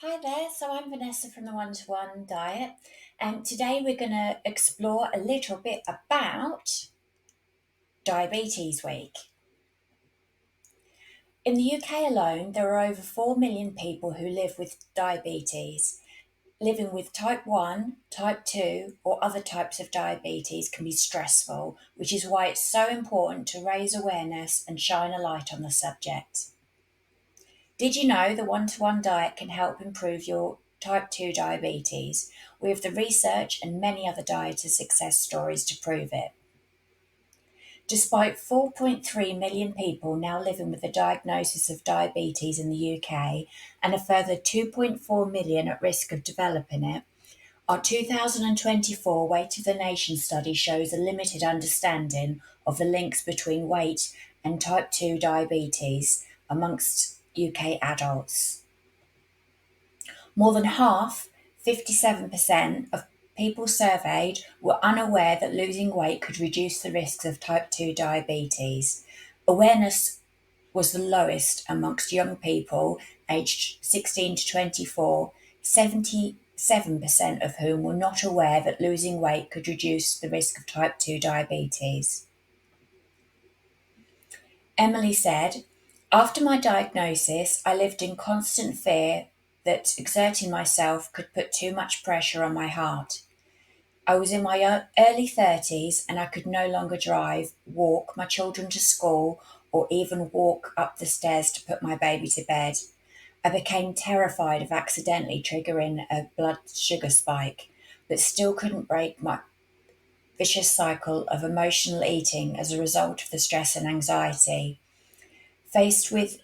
Hi there, so I'm Vanessa from the One to One Diet, and today we're going to explore a little bit about Diabetes Week. In the UK alone, there are over 4 million people who live with diabetes. Living with type 1, type 2, or other types of diabetes can be stressful, which is why it's so important to raise awareness and shine a light on the subject. Did you know the one to one diet can help improve your type 2 diabetes? We have the research and many other dieter success stories to prove it. Despite 4.3 million people now living with a diagnosis of diabetes in the UK and a further 2.4 million at risk of developing it, our 2024 Weight of the Nation study shows a limited understanding of the links between weight and type 2 diabetes amongst UK adults. More than half, 57%, of people surveyed were unaware that losing weight could reduce the risks of type 2 diabetes. Awareness was the lowest amongst young people aged 16 to 24, 77% of whom were not aware that losing weight could reduce the risk of type 2 diabetes. Emily said, "After my diagnosis, I lived in constant fear that exerting myself could put too much pressure on my heart. I was in my early 30s and I could no longer drive, walk my children to school, or even walk up the stairs to put my baby to bed. I became terrified of accidentally triggering a blood sugar spike, but still couldn't break my vicious cycle of emotional eating as a result of the stress and anxiety. Faced with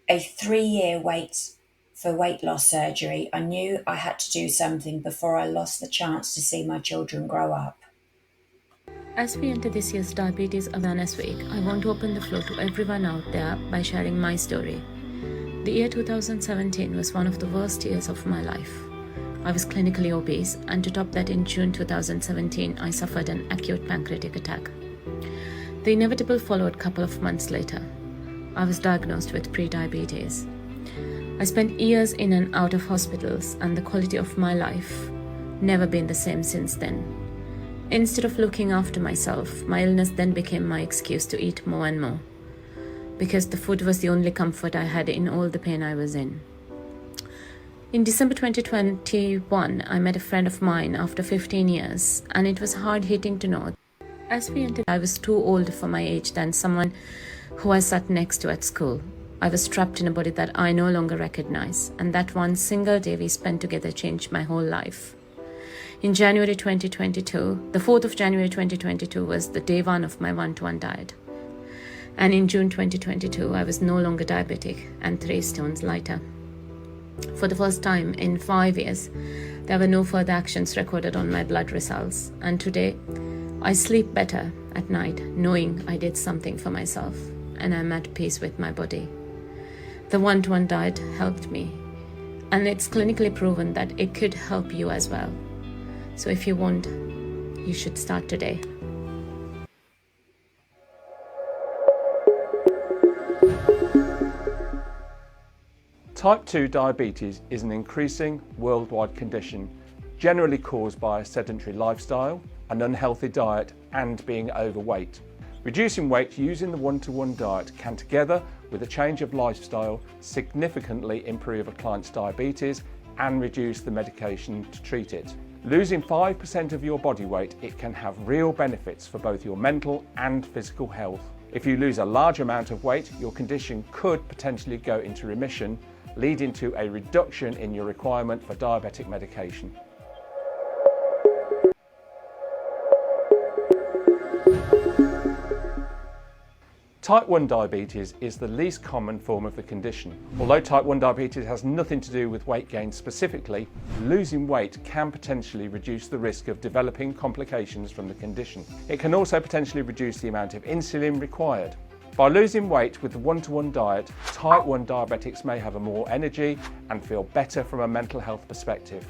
a 3-year wait for weight loss surgery, I knew I had to do something before I lost the chance to see my children grow up." As we enter this year's Diabetes Awareness Week, I want to open the floor to everyone out there by sharing my story. The year 2017 was one of the worst years of my life. I was clinically obese, and to top that, in June 2017, I suffered an acute pancreatic attack. The inevitable followed a couple of months later. I was diagnosed with prediabetes. I spent years in and out of hospitals, and the quality of my life never been the same since then. Instead of looking after myself, my illness then became my excuse to eat more and more, because the food was the only comfort I had in all the pain I was in. In December 2021, I met a friend of mine after 15 years, and it was hard-hitting to know. As we entered, I was too old for my age than someone who I sat next to at school. I was trapped in a body that I no longer recognize, and that one single day we spent together changed my whole life. In January 2022, the 4th of January 2022 was the day one of my one-to-one diet. And in June 2022, I was no longer diabetic and 3 stones lighter. For the first time in 5 years, there were no further actions recorded on my blood results, and today, I sleep better at night knowing I did something for myself, and I'm at peace with my body. The one-to-one diet helped me, and it's clinically proven that it could help you as well. So if you want, you should start today. Type 2 diabetes is an increasing worldwide condition generally caused by a sedentary lifestyle, an unhealthy diet, and being overweight. Reducing weight using the one-to-one diet can, together with a change of lifestyle, significantly improve a client's diabetes and reduce the medication to treat it. Losing 5% of your body weight, it can have real benefits for both your mental and physical health. If you lose a large amount of weight, your condition could potentially go into remission, leading to a reduction in your requirement for diabetic medication. Type 1 diabetes is the least common form of the condition. Although type 1 diabetes has nothing to do with weight gain specifically, losing weight can potentially reduce the risk of developing complications from the condition. It can also potentially reduce the amount of insulin required. By losing weight with the one-to-one diet, type 1 diabetics may have more energy and feel better from a mental health perspective.